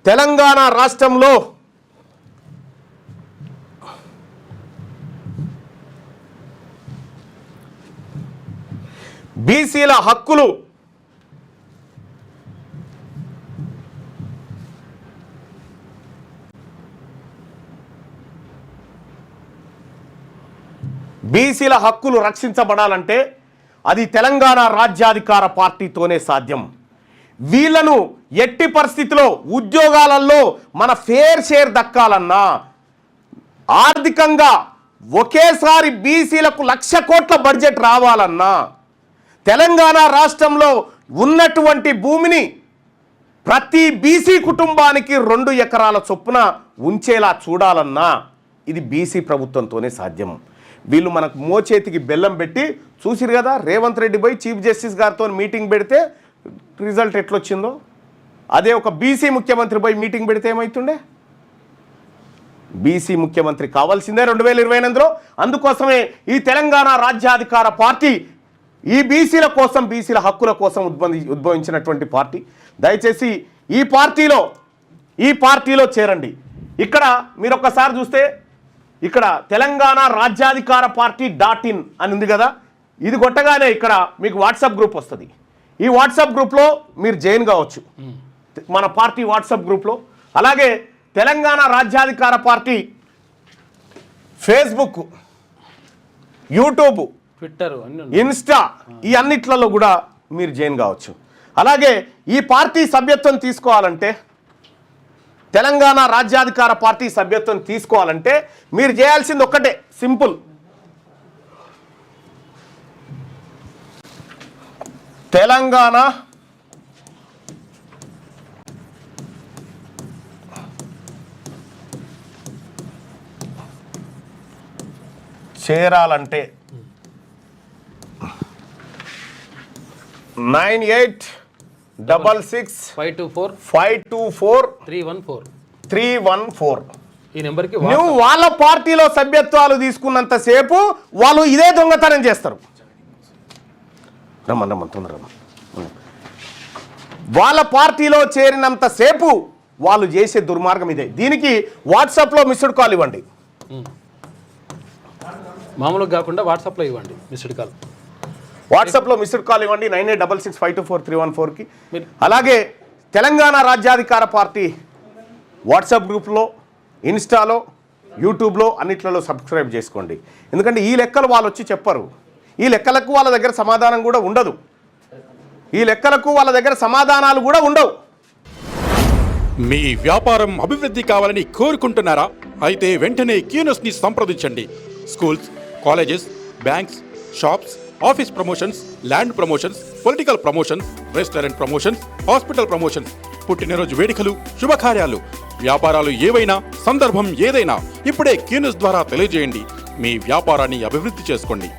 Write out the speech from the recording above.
తెలంగాణ రాష్ట్రంలో బీసీల హక్కులు రక్షించబడాలంటే అది తెలంగాణ రాజ్యాధికార పార్టీతోనే సాధ్యం. వీళ్ళను ఎట్టి పరిస్థితిలో ఉద్యోగాలలో మన ఫేర్ షేర్ దక్కాలన్నా, ఆర్థికంగా ఒకేసారి బీసీలకు 1,00,000 కోట్ల బడ్జెట్ రావాలన్నా, తెలంగాణ రాష్ట్రంలో ఉన్నటువంటి భూమిని ప్రతి బీసీ కుటుంబానికి 2 ఎకరాల చొప్పున ఉంచేలా చూడాలన్నా ఇది బీసీ ప్రభుత్వంతోనే సాధ్యం. వీళ్ళు మనకు మోచేతికి బెల్లం పెట్టి చూసిరు కదా, రేవంత్ రెడ్డి పోయి చీఫ్ జస్టిస్ గారితో మీటింగ్ పెడితే రిజల్ట్ ఎట్లొచ్చిందో. అదే ఒక బీసీ ముఖ్యమంత్రి పోయి మీటింగ్ పెడితే ఏమవుతుండే? బీసీ ముఖ్యమంత్రి కావాల్సిందే 2028లో. అందుకోసమే ఈ తెలంగాణ రాజ్యాధికార పార్టీ ఈ బీసీల కోసం, బీసీల హక్కుల కోసం ఉద్భవించినటువంటి పార్టీ. దయచేసి ఈ పార్టీలో చేరండి. ఇక్కడ మీరు ఒక్కసారి చూస్తే ఇక్కడ తెలంగాణ రాజ్యాధికార పార్టీ .in అని ఉంది కదా, ఇది కొట్టగానే ఇక్కడ మీకు వాట్సాప్ గ్రూప్ వస్తుంది. ఈ వాట్సాప్ గ్రూప్లో మీరు జాయిన్ కావచ్చు, మన పార్టీ వాట్సాప్ గ్రూప్లో. అలాగే Telangana Rajyadhikara party Facebook, YouTube, Twitter, Insta ఈ అన్నిట్లలో కూడా మీరు జాయిన్ కావచ్చు. అలాగే ఈ పార్టీ సభ్యత్వం తీసుకోవాలంటే, తెలంగాణ రాజ్యాధికార పార్టీ సభ్యత్వం తీసుకోవాలంటే మీరు చేయాల్సింది ఒక్కటే, సింపుల్. తెలంగాణ చేరాలంటే 9866524314 ఈ నెంబర్కి నువ్వు వాళ్ళ పార్టీలో సభ్యత్వాలు తీసుకున్నంత సేపు వాళ్ళు ఇదే దొంగతనం చేస్తారు. వాళ్ళ పార్టీలో చేరినంత సేపు వాళ్ళు చేసే దుర్మార్గం ఇదే. దీనికి వాట్సాప్లో మిస్డ్ కాల్ ఇవ్వండి, మామూలుగా కాకుండా వాట్సాప్లో ఇవ్వండి మిస్డ్ కాల్. వాట్సాప్లో మిస్డ్ కాల్ ఇవ్వండి 9866524314కి. అలాగే తెలంగాణ రాజ్యాధికార పార్టీ వాట్సాప్ గ్రూప్లో, ఇన్స్టాలో, యూట్యూబ్లో అన్నిట్లలో సబ్స్క్రైబ్ చేసుకోండి. ఎందుకంటే ఈ లెక్కలు వాళ్ళు వచ్చి చెప్పరు. ఈ లెక్కలకు వాళ్ళ దగ్గర సమాధానం కూడా ఉండదు. సమాధానాలు కూడా ఉండవు. మీ వ్యాపారం అభివృద్ధి కావాలని కోరుకుంటున్నారా? అయితే వెంటనే క్యూనస్ని సంప్రదించండి. Schools, colleges, banks, shops, office promotions, land promotions, political promotions, restaurant promotions, hospital promotions, పుట్టినరోజు వేడుకలు, శుభకార్యాలు, వ్యాపారాలు ఏవైనా, సందర్భం ఏదైనా ఇప్పుడే క్యూనస్ ద్వారా తెలియజేయండి. మీ వ్యాపారాన్ని అభివృద్ధి చేసుకోండి.